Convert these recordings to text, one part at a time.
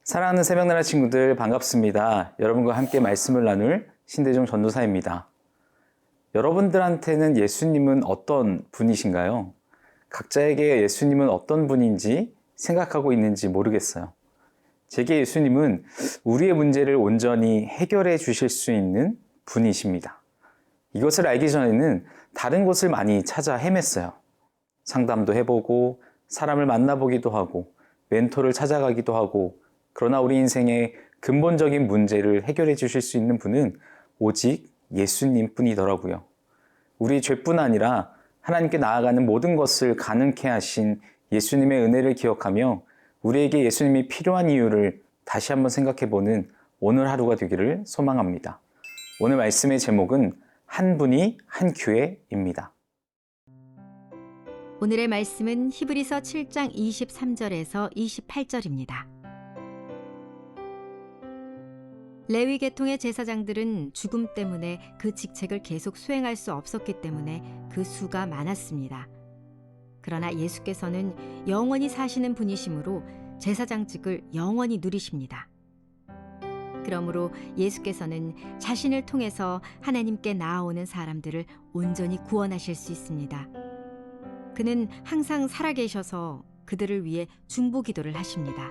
사랑하는 새벽나라 친구들 반갑습니다. 여러분과 함께 말씀을 나눌 신대중 전도사입니다. 여러분들한테는 예수님은 어떤 분이신가요? 각자에게 예수님은 어떤 분인지 생각하고 있는지 모르겠어요. 제게 예수님은 우리의 문제를 온전히 해결해 주실 수 있는 분이십니다. 이것을 알기 전에는 다른 곳을 많이 찾아 헤맸어요. 상담도 해보고 사람을 만나보기도 하고 멘토를 찾아가기도 하고, 그러나 우리 인생의 근본적인 문제를 해결해 주실 수 있는 분은 오직 예수님 뿐이더라고요. 우리 죄뿐 아니라 하나님께 나아가는 모든 것을 가능케 하신 예수님의 은혜를 기억하며 우리에게 예수님이 필요한 이유를 다시 한번 생각해보는 오늘 하루가 되기를 소망합니다. 오늘 말씀의 제목은 한 분이 한 교회입니다. 오늘의 말씀은 히브리서 7장 23절에서 28절입니다. 레위 계통의 제사장들은 죽음 때문에 그 직책을 계속 수행할 수 없었기 때문에 그 수가 많았습니다. 그러나 예수께서는 영원히 사시는 분이시므로 제사장직을 영원히 누리십니다. 그러므로 예수께서는 자신을 통해서 하나님께 나아오는 사람들을 온전히 구원하실 수 있습니다. 그는 항상 살아계셔서 그들을 위해 중보기도를 하십니다.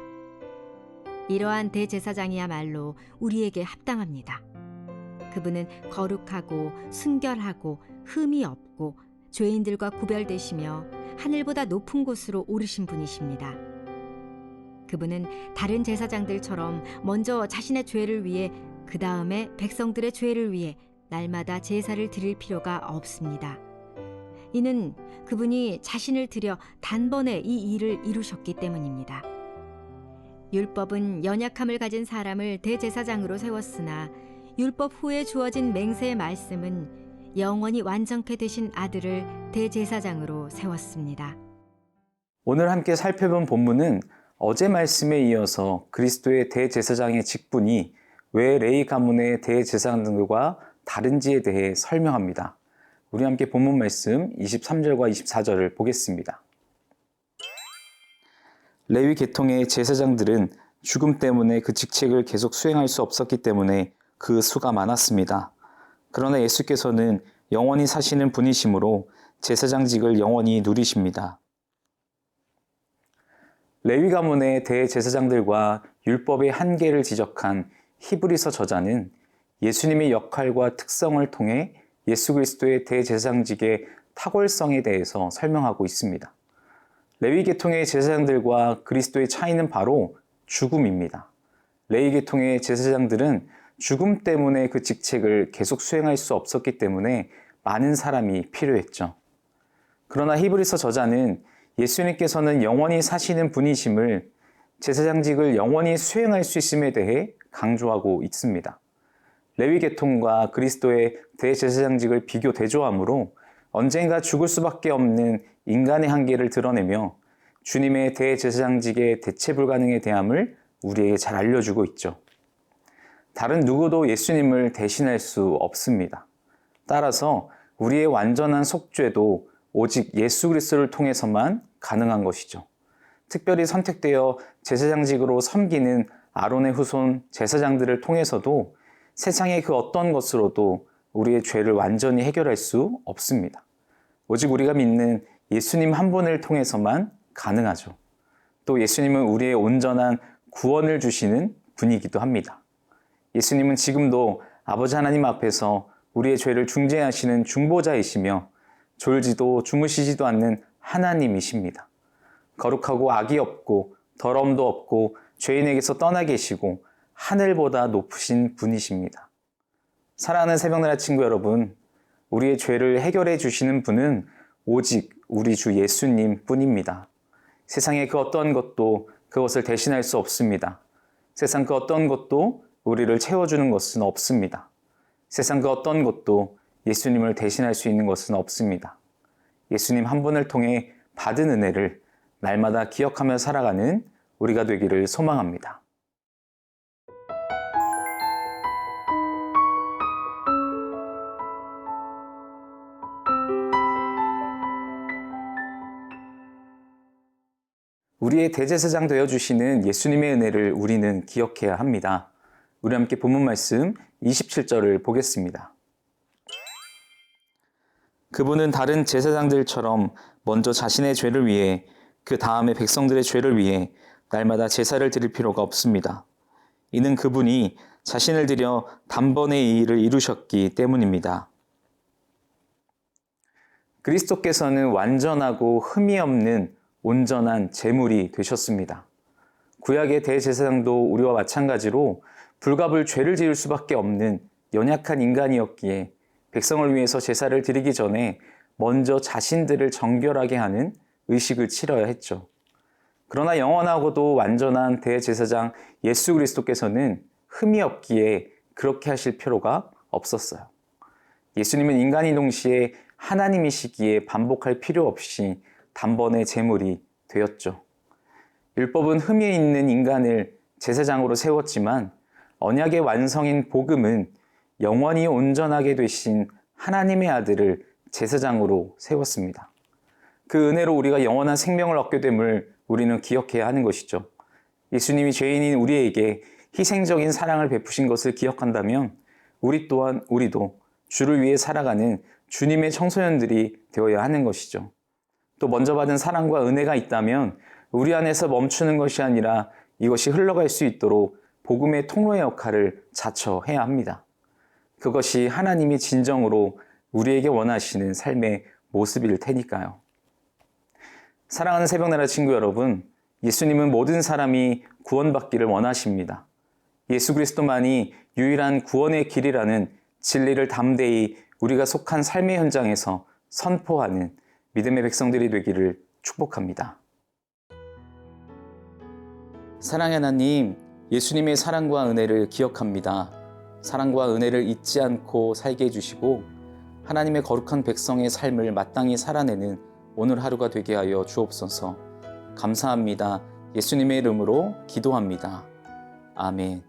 이러한 대제사장이야말로 우리에게 합당합니다. 그분은 거룩하고 순결하고 흠이 없고 죄인들과 구별되시며 하늘보다 높은 곳으로 오르신 분이십니다. 그분은 다른 제사장들처럼 먼저 자신의 죄를 위해 그 다음에 백성들의 죄를 위해 날마다 제사를 드릴 필요가 없습니다. 이는 그분이 자신을 들여 단번에 이 일을 이루셨기 때문입니다. 율법은 연약함을 가진 사람을 대제사장으로 세웠으나 율법 후에 주어진 맹세의 말씀은 영원히 완전케 되신 아들을 대제사장으로 세웠습니다. 오늘 함께 살펴본 본문은 어제 말씀에 이어서 그리스도의 대제사장의 직분이 왜 레위 가문의 대제사장들과 다른지에 대해 설명합니다. 우리 함께 본문 말씀 23절과 24절을 보겠습니다. 레위 계통의 제사장들은 죽음 때문에 그 직책을 계속 수행할 수 없었기 때문에 그 수가 많았습니다. 그러나 예수께서는 영원히 사시는 분이시므로 제사장직을 영원히 누리십니다. 레위 가문의 대제사장들과 율법의 한계를 지적한 히브리서 저자는 예수님의 역할과 특성을 통해 예수 그리스도의 대제사장직의 탁월성에 대해서 설명하고 있습니다. 레위 계통의 제사장들과 그리스도의 차이는 바로 죽음입니다. 레위 계통의 제사장들은 죽음 때문에 그 직책을 계속 수행할 수 없었기 때문에 많은 사람이 필요했죠. 그러나 히브리서 저자는 예수님께서는 영원히 사시는 분이심을 제사장직을 영원히 수행할 수 있음에 대해 강조하고 있습니다. 레위 계통과 그리스도의 대제사장직을 비교 대조함으로 언젠가 죽을 수밖에 없는 인간의 한계를 드러내며 주님의 대제사장직의 대체 불가능에 대함을 우리에게 잘 알려주고 있죠. 다른 누구도 예수님을 대신할 수 없습니다. 따라서 우리의 완전한 속죄도 오직 예수 그리스도를 통해서만 가능한 것이죠. 특별히 선택되어 제사장직으로 섬기는 아론의 후손 제사장들을 통해서도 세상의 그 어떤 것으로도 우리의 죄를 완전히 해결할 수 없습니다. 오직 우리가 믿는 예수님 한 분을 통해서만 가능하죠. 또 예수님은 우리의 온전한 구원을 주시는 분이기도 합니다. 예수님은 지금도 아버지 하나님 앞에서 우리의 죄를 중재하시는 중보자이시며 졸지도 주무시지도 않는 하나님이십니다. 거룩하고 악이 없고 더러움도 없고 죄인에게서 떠나 계시고 하늘보다 높으신 분이십니다. 사랑하는 새벽나라 친구 여러분, 우리의 죄를 해결해 주시는 분은 오직 우리 주 예수님 뿐입니다. 세상의 그 어떤 것도 그것을 대신할 수 없습니다. 세상 그 어떤 것도 우리를 채워주는 것은 없습니다. 세상 그 어떤 것도 예수님을 대신할 수 있는 것은 없습니다. 예수님 한 분을 통해 받은 은혜를 날마다 기억하며 살아가는 우리가 되기를 소망합니다. 우리의 대제사장 되어주시는 예수님의 은혜를 우리는 기억해야 합니다. 우리 함께 본문 말씀 27절을 보겠습니다. 그분은 다른 제사장들처럼 먼저 자신의 죄를 위해 그 다음에 백성들의 죄를 위해 날마다 제사를 드릴 필요가 없습니다. 이는 그분이 자신을 들여 단번에 이 일을 이루셨기 때문입니다. 그리스도께서는 완전하고 흠이 없는 온전한 제물이 되셨습니다. 구약의 대제사장도 우리와 마찬가지로 불갑을 죄를 지을 수밖에 없는 연약한 인간이었기에 백성을 위해서 제사를 드리기 전에 먼저 자신들을 정결하게 하는 의식을 치러야 했죠. 그러나 영원하고도 완전한 대제사장 예수 그리스도께서는 흠이 없기에 그렇게 하실 필요가 없었어요. 예수님은 인간이 동시에 하나님이시기에 반복할 필요 없이 단번에 제물이 되었죠. 율법은 흠이 있는 인간을 제사장으로 세웠지만 언약의 완성인 복음은 영원히 온전하게 되신 하나님의 아들을 제사장으로 세웠습니다. 그 은혜로 우리가 영원한 생명을 얻게 됨을 우리는 기억해야 하는 것이죠. 예수님이 죄인인 우리에게 희생적인 사랑을 베푸신 것을 기억한다면 우리도 주를 위해 살아가는 주님의 청소년들이 되어야 하는 것이죠. 또 먼저 받은 사랑과 은혜가 있다면 우리 안에서 멈추는 것이 아니라 이것이 흘러갈 수 있도록 복음의 통로의 역할을 자처해야 합니다. 그것이 하나님이 진정으로 우리에게 원하시는 삶의 모습일 테니까요. 사랑하는 새벽나라 친구 여러분, 예수님은 모든 사람이 구원받기를 원하십니다. 예수 그리스도만이 유일한 구원의 길이라는 진리를 담대히 우리가 속한 삶의 현장에서 선포하는 믿음의 백성들이 되기를 축복합니다. 사랑의 하나님, 예수님의 사랑과 은혜를 기억합니다. 사랑과 은혜를 잊지 않고 살게 해주시고 하나님의 거룩한 백성의 삶을 마땅히 살아내는 오늘 하루가 되게 하여 주옵소서. 감사합니다. 예수님의 이름으로 기도합니다. 아멘.